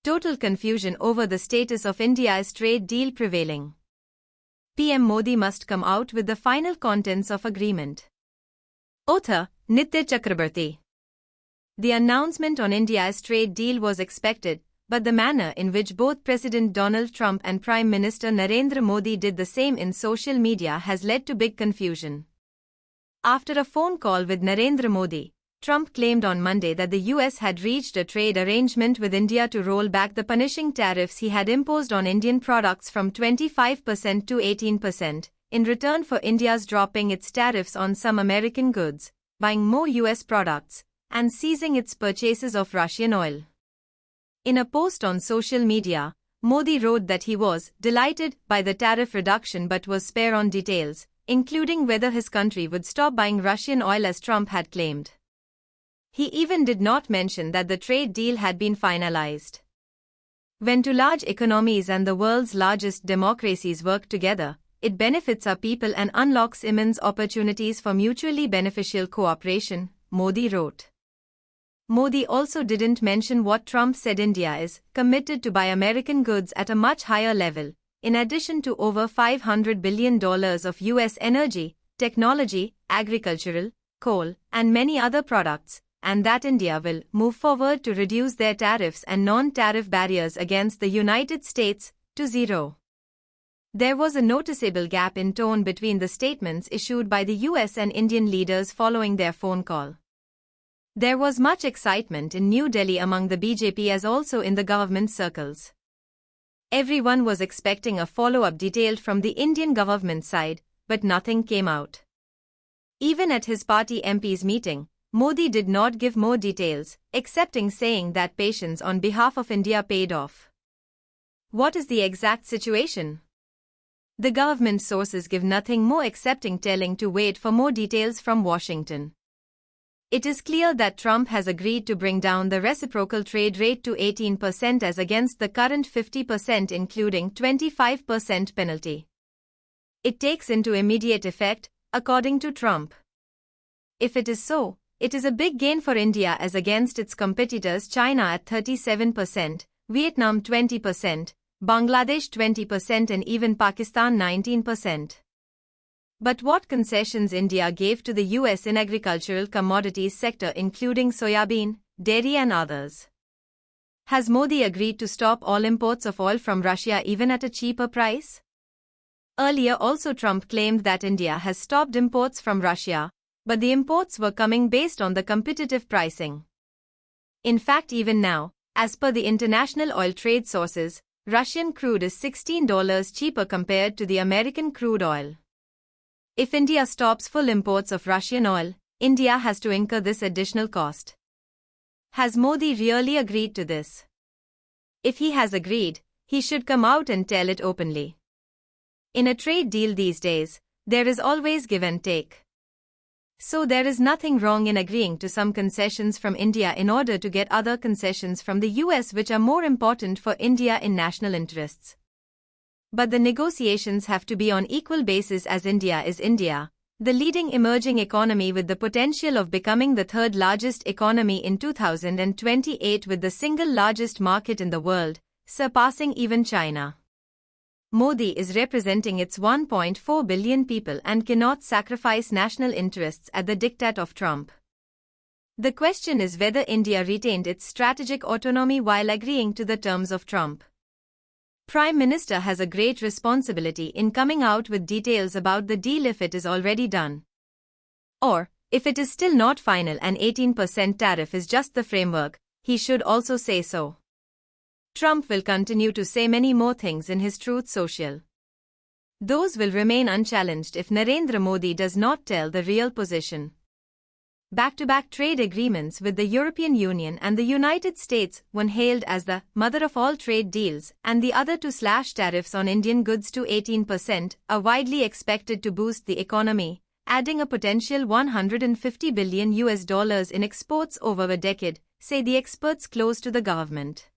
Total confusion over the status of India's trade deal prevailing. PM Modi must come out with the final contents of agreement. Author, Nitya Chakrabarti. The announcement on India's trade deal was expected, but the manner in which both President Donald Trump and Prime Minister Narendra Modi did the same in social media has led to big confusion. After a phone call with Narendra Modi, Trump claimed on Monday that the US had reached a trade arrangement with India to roll back the punishing tariffs he had imposed on Indian products from 25% to 18%, in return for India's dropping its tariffs on some American goods, buying more US products, and ceasing its purchases of Russian oil. In a post on social media, Modi wrote that he was delighted by the tariff reduction but was spare on details, including whether his country would stop buying Russian oil as Trump had claimed. He even did not mention that the trade deal had been finalized. When two large economies and the world's largest democracies work together, it benefits our people and unlocks immense opportunities for mutually beneficial cooperation, Modi wrote. Modi also didn't mention what Trump said India is committed to buy American goods at a much higher level, in addition to over $500 billion of US energy, technology, agricultural, coal, and many other products, and that India will move forward to reduce their tariffs and non-tariff barriers against the United States to zero. There was a noticeable gap in tone between the statements issued by the US and Indian leaders following their phone call. There was much excitement in New Delhi among the BJP as also in the government circles. Everyone was expecting a follow-up detailed from the Indian government side, but nothing came out. Even at his party MPs meeting, Modi did not give more details, excepting saying that patience on behalf of India paid off. What is the exact situation? The government sources give nothing more excepting telling to wait for more details from Washington. It is clear that Trump has agreed to bring down the reciprocal trade rate to 18% as against the current 50% including 25% penalty. It takes into immediate effect, according to Trump. If it is so, it is a big gain for India as against its competitors China at 37%, Vietnam 20%, Bangladesh 20% and even Pakistan 19%. But what concessions India gave to the US in agricultural commodities sector including soybean, dairy and others? Has Modi agreed to stop all imports of oil from Russia even at a cheaper price? Earlier also Trump claimed that India has stopped imports from Russia, but the imports were coming based on the competitive pricing. In fact even now, as per the international oil trade sources, Russian crude is $16 cheaper compared to the American crude oil. If India stops full imports of Russian oil, India has to incur this additional cost. Has Modi really agreed to this? If he has agreed, he should come out and tell it openly. In a trade deal these days, there is always give and take. So there is nothing wrong in agreeing to some concessions from India in order to get other concessions from the US which are more important for India in national interests. But the negotiations have to be on equal basis as India is India, the leading emerging economy with the potential of becoming the third largest economy in 2028 with the single largest market in the world, surpassing even China. Modi is representing its 1.4 billion people and cannot sacrifice national interests at the diktat of Trump. The question is whether India retained its strategic autonomy while agreeing to the terms of Trump. Prime Minister has a great responsibility in coming out with details about the deal if it is already done. Or, if it is still not final and 18% tariff is just the framework, he should also say so. Trump will continue to say many more things in his Truth Social. Those will remain unchallenged if Narendra Modi does not tell the real position. Back-to-back trade agreements with the European Union and the United States, one hailed as the mother of all trade deals, and the other to slash tariffs on Indian goods to 18%, are widely expected to boost the economy, adding a potential $150 billion in exports over a decade, say the experts close to the government.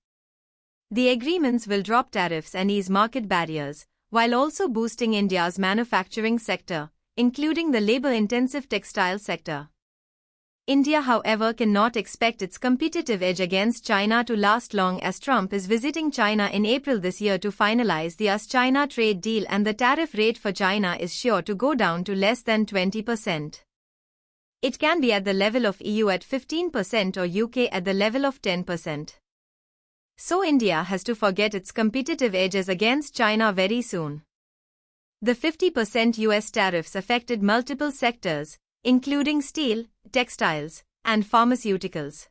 The agreements will drop tariffs and ease market barriers, while also boosting India's manufacturing sector, including the labor-intensive textile sector. India, however, cannot expect its competitive edge against China to last long, as Trump is visiting China in April this year to finalize the US-China trade deal, and the tariff rate for China is sure to go down to less than 20%. It can be at the level of EU at 15% or UK at the level of 10%. So India has to forget its competitive edges against China very soon. The 50% US tariffs affected multiple sectors, including steel, textiles, and pharmaceuticals.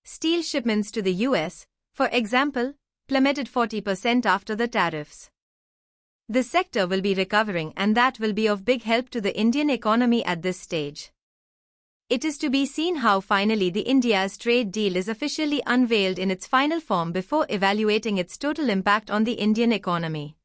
Steel shipments to the US, for example, plummeted 40% after the tariffs. The sector will be recovering, and that will be of big help to the Indian economy at this stage. It is to be seen how finally the India's trade deal is officially unveiled in its final form before evaluating its total impact on the Indian economy.